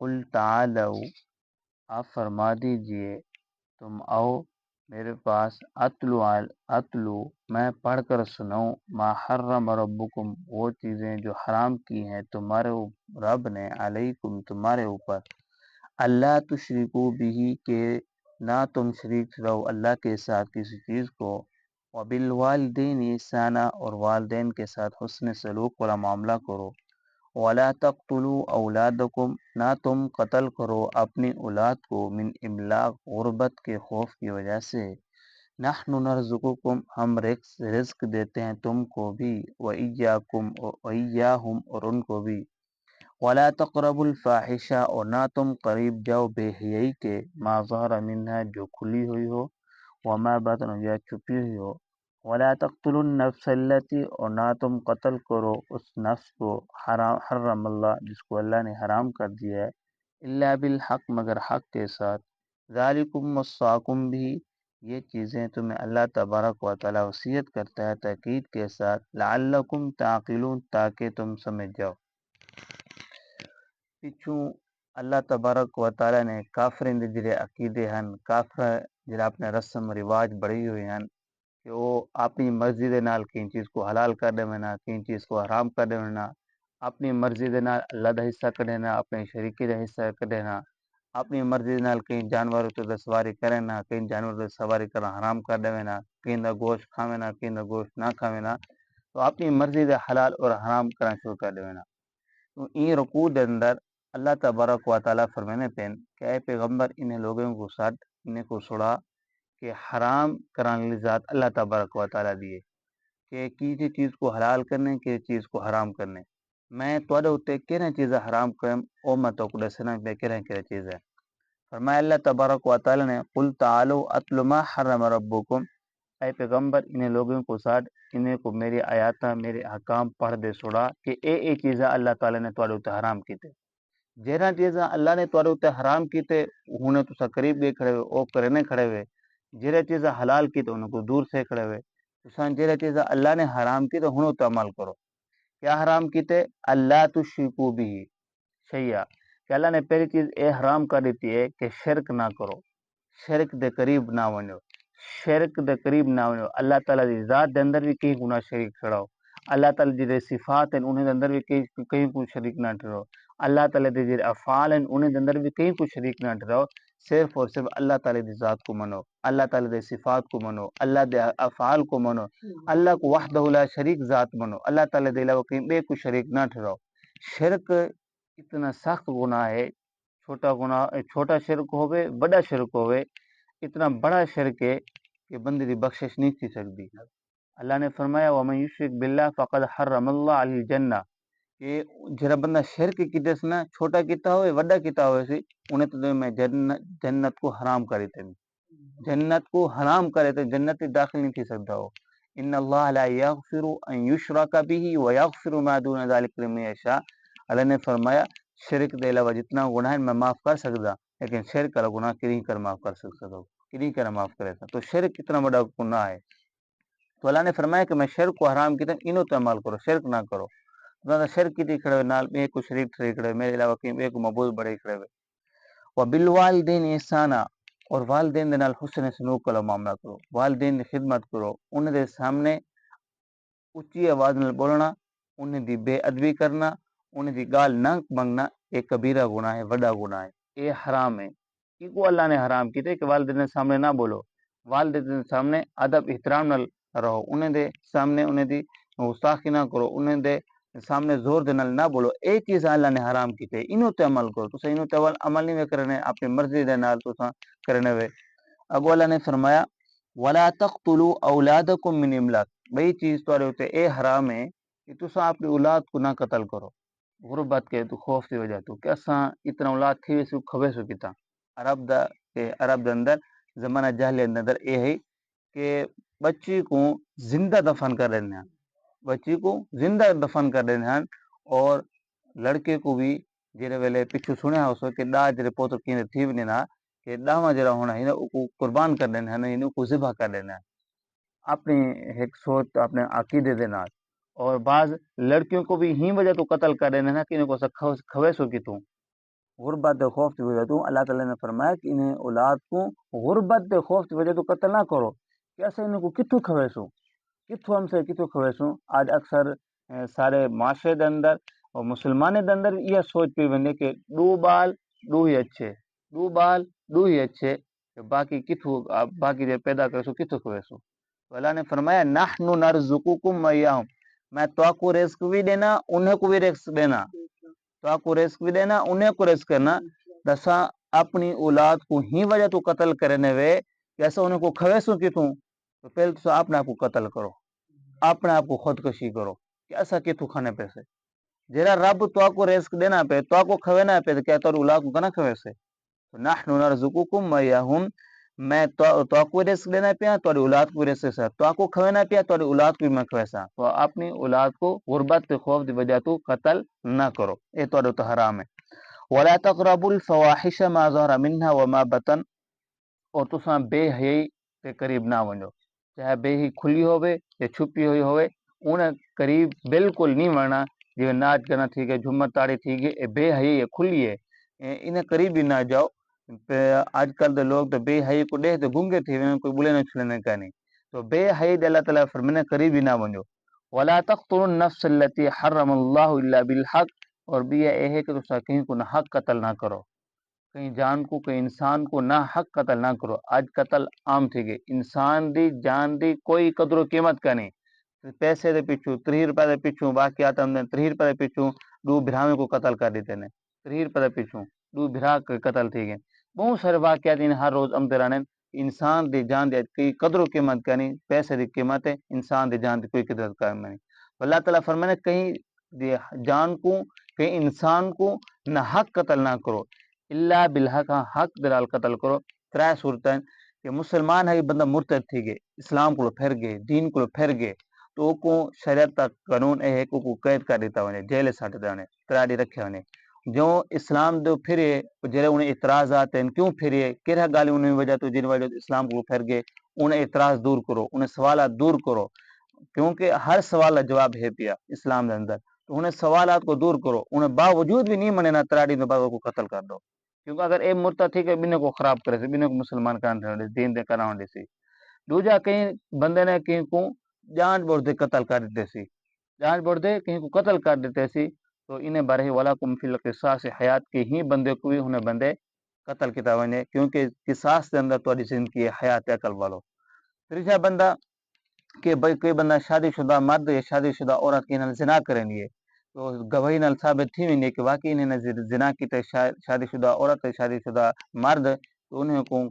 قل تعالو، آپ فرما دیجئے تم آؤ میرے پاس، اتلو میں پڑھ کر سناؤں، ما حرم ربکم وہ چیزیں جو حرام کی ہیں تمہارے رب نے، علیکم تمہارے اوپر، اللہ تشرکو بھی کہ نہ تم شریک رہو اللہ کے ساتھ کسی چیز کو، وبالوالدین احسانا اور والدین کے ساتھ حسن سلوک والا معاملہ کرو، ولا تقتلوا اولادکم نہ تم قتل کرو اپنی اولاد کو، من املاق غربت کے خوف کی وجہ سے، نحن نرزقکم ہم رزق دیتے ہیں تم کو بھی، وإیاکم وإیاہم اور ان کو بھی، ولا تقربوا الفاحشہ اور نہ تم قریب جاؤ بے حیائی کے، ما ظہر منہا جو کھلی ہوئی ہو، وما بطن یا چھپی ہوئی ہو، ولا تقتلوا النفس التي اور نہ تم قتل کرو اس نفس کو، حرم اللہ جس کو اللہ نے حرام کر دیا ہے، الا بالحق مگر حق کے ساتھ، ذالکم وصاکم بھی یہ چیزیں تمہیں اللہ تبارک و تعالی وصیت کرتا ہے تاکید کے ساتھ، لعلکم تعقلون تاکہ تم سمجھ جاؤ۔ پچھوں اللہ تبارک و تعالی نے کافرین دے جڑے عقیدے ہن، کافر جڑا اپنے رسم رواج بڑی ہوئے ہن کہ وہ اپنی مرضی دے نال کہیں چیز کو حلال کر دینا، کہیں چیز کو حرام کر دینا، اپنی مرضی دے نال اللہ دا حصہ کڈینا، اپنے شریکی دا حصہ کڈینا، اپنی مرضی دے نال کہیں جانور تے سواری کرنا، کہیں جانور تے سواری کرنا حرام کر دینا، کہیں دا گوشت کھاوینا، کہیں دا گوشت نہ کھاوینا، تو اپنی مرضی دے حلال اور حرام کرنا شروع کر دینا۔ تو این رکوع دے اندر اللہ تبارک و تعالیٰ فرمانے پین کہ اے پیغمبر انہیں لوگوں کو ساتھ انہیں کو سڑا کہ حرام کرانے لی ذات اللہ تبارک و تعالیٰ دیے کہ کسی چیز کو حلال کرنے کسی چیز کو حرام کرنے، میں توڑے ہوتے کہنا چیزیں حرام کریں او میں تو کڑے سنا میں کہنا چیز ہے۔ فرمایا اللہ تبارک و تعالیٰ نے قل تعالو اتل ما حرم ربکم، اے پیغمبر انہیں لوگوں کو ساتھ انہیں کو میری آیاتاں میرے حکام پڑھ دے سڑا کہ اے چیزیں اللہ تعالیٰ نے توڑے ہوتے حرام کیتے، جہاں چیزاں اللہ نے توڑے ہوتے حرام کیتے انہیں تو قریب گئے کھڑے ہوئے او کرنے کھڑے ہوئے، جہاں چیزیں حلال کیتے انہیں کو دور سے کھڑے ہوئے، جہاں چیزیں اللہ نے حرام کی تو ہنوں تو عمل کرو۔ کیا حرام کیتے؟ اللہ تشرکو بھی شیئا کہ اللہ نے پہلی چیز اے حرام کر دیتی ہے کہ شرک نہ کرو، شرک دے قریب نہ ونجو، شرک دے قریب نہ ونجو، اللہ تعالیٰ دی ذات دے اندر بھی کہیں گناہ شریک کھڑاؤ، اللہ تعالیٰ دی صفات ہیں انہیں دے اندر بھی کہیں کوئی شریک نہ ٹھہراؤ، اللہ تعالیٰ دی افعال ہیں انہیں دے اندر بھی کہیں کوئی شریک نہ ٹھہراؤ، صرف اور صرف اللہ تعالیٰ دی ذات کو منو، اللہ تعالیٰ دی صفات کو منو، اللہ دے افعال کو منو، اللہ کو وحدہ لا شریک ذات منو، اللہ تعالیٰ دے علاوہ کہیں بے کوئی شریک نہ ٹھہراؤ۔ شرک اتنا سخت گناہ ہے، چھوٹا شرک ہوئے بڑا شرک ہوئے، اتنا بڑا شرک ہے کہ بندے دی بخشش نہیں تھی سکتی۔ اللہ نے فرمایا وَمَن يُشْرِكْ بِاللَّهِ فَقَدْ حَرَّمَ اللَّهُ عَلَيْهِ الْجَنَّةَ کہ جڑا بندہ شرک کیتے نا، چھوٹا کیتا ہوئے وڈا کیتا ہوئے سی، انہیں تو میں جنت کو حرام کری تے، جنت کو حرام کرے تے جنت داخل نہیں تھی سکتا ہو۔ ان اللہ لا یغفر ان یشرک به ویغفر ما دون ذلک لمن یشاء، اللہ نے فرمایا شرک دے علاوہ جتنا گناہ ہے میں معاف کر سکتا، لیکن شرک کا گناہ کہیں کر معاف کر سکتا ہو، کہیں کر معاف کرے تو شرک کتنا بڑا گناہ ہے۔ تو اللہ نے فرمایا کہ میں شرک کو حرام کیتا انہوں تو عمل کرو، شرک نہ کرو۔ شرک کی کھڑے ہوئے نال ایک کو شریک کھڑے میرے علاوہ کہیں ایک کو معبود بڑے کھڑے ہوئے، وبالوالدین احسانا اور والدین دے نال حسن سلوک والا معاملہ کرو، والدین دی خدمت کرو، انہیں دے سامنے اچھی آواز نال بولنا، انہیں دی بے ادبی کرنا، انہیں دی گال نہ منگنا، ایک کبیرہ گناہ ہے، بڑا گناہ ہے، یہ حرام ہے۔ کو اللہ نے حرام کیتے کہ والدین دے سامنے نہ بولو، والدین دے سامنے ادب احترام نال رہو، انہیں دے سامنے انہیں دی گستاخی نہ کرو، انہیں دے سامنے زور دے نال نہ بولو، اے چیز اللہ نے حرام کیتے انہوں تے عمل کرو، تو انہوں تے عمل نہیں کرنے اپنی مرضی دے نال تو کرنے وے۔ اب اللہ نے فرمایا ولا تقتلوا اولادکم من املاق، بھئی چیز تو ہوتے اے حرام ہے کہ تساں اپنی اولاد کو نہ قتل کرو، غربت کے تو خوف کی وجہ تو کہ اساں اتنا اولاد تھی ویسے کھوے سو کیتا، عرب دے اندر زمانہ جاہلیت دے اندر اے ہے کہ بچی کو زندہ دفن کر دینا، بچی کو زندہ دفن کر دینا ہیں، اور لڑکے کو بھی جڑے ویلے پچھو سنیا ہو سو کہ ڈا جڑے پوتر کینے تھی بھی نہ کہ ڈاواں جڑا ہونا ہے انہوں کو قربان کر دینا ہے، انہوں کو ذبح کر دینا ہے اپنی ایک سوچ اپنے عقیدے دے نال، اور بعض لڑکیوں کو بھی ہی وجہ تو قتل کر دینا ہے کہ انہوں کو کھوے سو کی تو غربت خوف کی وجہ تو اللہ تعالیٰ نے فرمایا کہ انہیں اولاد کو غربت خوف کی وجہ تو قتل نہ کرو. کیسے انہیں کو کتوں کھویسو کتوں ہم سے کتوں کھویسو. آج اکثر سارے معاشرے دے اندر اور مسلمانے دے اندر یہ سوچ پی ونے کہ دو بال دو ہی اچھے، دو بال دو ہی اچھے، باقی کتوں باقی جو پیدا کرسو کتوں کھویسو. تو اللہ نے فرمایا نحن نرزقکم وایاہم، میں تو کو رزق بھی دینا انہیں کو بھی رزق دینا، تو آپ کو رزق بھی دینا انہیں کو رزق کرنا. دسا اپنی اولاد کو ہی وجہ تو قتل کرنے وے کیسا انہیں کو کھویسو کتوں. تو پہلے تو اپنے آپ کو قتل کرو، اپنے آپ کو خودکشی کرو. کیسا کتوں کھانے پیسے جرا رب تو کو رزق دینا پہ تو کو کھوینا پہ تو کیا تو اولاد کو کنا کھویسے. نحن نرزقکم وایاہم، میں تو کو رزق دینا پیا تو اولاد کو رزق سے تو کو کھوینا پیا تو اولاد کو میں کھویسا. تو اپنی اولاد کو غربت کے خوف دی وجہ تو قتل نہ کرو، یہ تو حرام ہے. ولا تقربوا الفواحش ما ظهر منها وما بطن، اور تساں بے حیائی کے قریب نہ ونجو، چاہے بے ہی کھلی ہوئے یا چھپی ہوئی ہوئے انہیں قریب بالکل نہیں ورنا. جو ناچ گانا ٹھیک ہے، جھومر تاڑی ٹھیک ہے، بے حیائی ہے کھلی ہے، انہیں قریب بھی نہ جاؤ. آج کل دے لوگ تو بے حیائی کو دیکھ تو گنگے تھے کوئی بولے نہ چھڑنے کا نہیں. تو بے حیائی دے اللہ تعالیٰ فرمانے قریب بھی نہ ونجو. ولا تقتلوا النفس التي حرم الله الا بالحق، اور بھی یہ ہے کہ تسا کہیں کو نہ حق قتل نہ کرو، کہیں جان کو کہیں انسان کو نہ حق قتل نہ کرو. آج قتل عام تھی گئی، انسان دی جان دی کوئی قدر و قیمت کا نہیں. پیسے دے پیچھو 30 روپے دے پیچھو واقعات ہم نے 30 روپے دے پیچھو دو بھراویں کو قتل کر دیتے ہیں. 30 روپے دے پیچھو دو بھرا کے قتل تھی گئے. بہت سارے واقعات ان ہر روز ہم درانے. انسان دی جان دی کوئی قدر و قیمت کا نہیں، پیسے دی قیمت ہے، انسان دی جان دی کوئی قدر کا نہیں. اللہ تعالیٰ فرمانے کہیں جان کو کہیں انسان کو نہ حق قتل نہ کرو اللہ بالحق، حق دلال قتل کرو. ترائے صورتیں کہ مسلمان ہے بندہ مرتد تھی گئے، اسلام کو پھر گئے، دین کو پھر گئے، تو کو شریعت کا قانون ہے کو قید کر دیتا ہونے، جیل سٹ دینے، تراڑی رکھے ہونے. جو اسلام دو پھرے جڑے انہیں اعتراضات ہیں کیوں پھرے کہہ گالی انہیں وجہ تو جن وجہ اسلام کو پھر گئے، انہیں اعتراض دور کرو، انہیں سوالات دور کرو، کیونکہ ہر سوال کا جواب ہے پیا اسلام کے اندر. تو انہیں سوالات کو دور کرو، انہیں باوجود بھی نہیں مننا تراڑی میں باغوں کو قتل کر دو. کیونکہ اگر اے مرتد تھی کہ بنے کو خراب کرے سی، بنے کو مسلمان کرنے دین دے کراؤں سی. دوجا کہیں بندے نے کہیں کو جانچ بوجھ دے قتل کر دیتے سی، جانچ بوجھ دے کہیں کو قتل کر دیتے سی. تو انہیں بارے ولاکم فی القصاص حیات کے ہی بندے کو بھی انہیں بندے قتل کتاب نے، کیونکہ قصاص کے اندر تھوڑی زندگی ہے حیات عقل والو. تیسرا بندہ کہ بھائی کوئی بندہ شادی شدہ مرد یا شادی شدہ عورت کے نال زنا کریں گے تو گواہی نال ثابت تھی ویندی کہ واقعی انہیں زنا کیتے شادی شدہ عورت شادی شدہ مرد، تو انہیں کو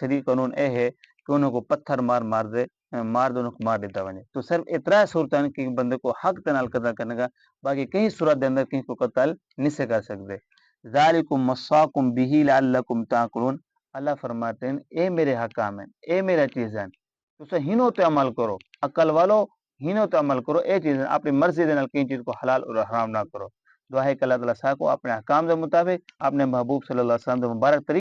شریع قانون اے ہے کہ انہیں کو پتھر مار دے مار دونوں کو مار دیتا بنے. تو صرف اتنا صورت ہے کہ بندے کو حق تنال قتل کرنے کا، باقی کئی صورت دے اندر کہیں کو قتل نہیں سے کر سکتے. ذالکم مصاکم بہ لعلکم تعقلون، اللہ فرماتے ہیں اے میرے حکام ہیں، اے میرا چیز ہیں، تو ہینو تے عمل کرو، عقل والو ہینو تے عمل کرو. اے چیز اپنی مرضی دے نال کئی چیز کو حلال اور حرام نہ کرو. دعا ہے کہ اللہ تعالیٰ کو اپنے احکام کے مطابق اپنے محبوب صلی اللہ علیہ وسلم مبارک طریقے